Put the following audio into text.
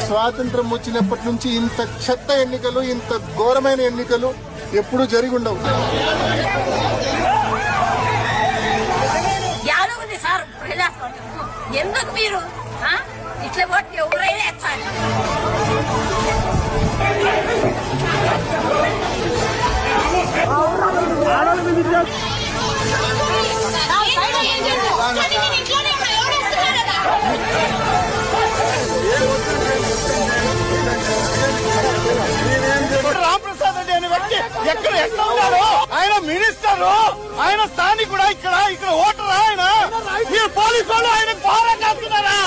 స్వాతంత్రం వచ్చినప్పటి నుంచి ఇంత చెత్త ఎన్నికలు, ఇంత ఘోరమైన ఎన్నికలు ఎప్పుడూ జరిగి ఉండవు. సార్ ప్రజాస్వామ్యం ఎందుకు మీరు ఇట్లా పోటీ ఎవరైనా ఎత్తాలి? రామప్రసాద్ రెడ్డి అనే వ్యక్తి ఎక్కడ ఉన్నాడు? ఆయన మినిస్టర్, ఆయన స్థానికుడా? ఇక్కడ ఓటరా ఆయన? మీరు పోలీసు వాళ్ళు ఆయన పారా కాస్తున్నారా?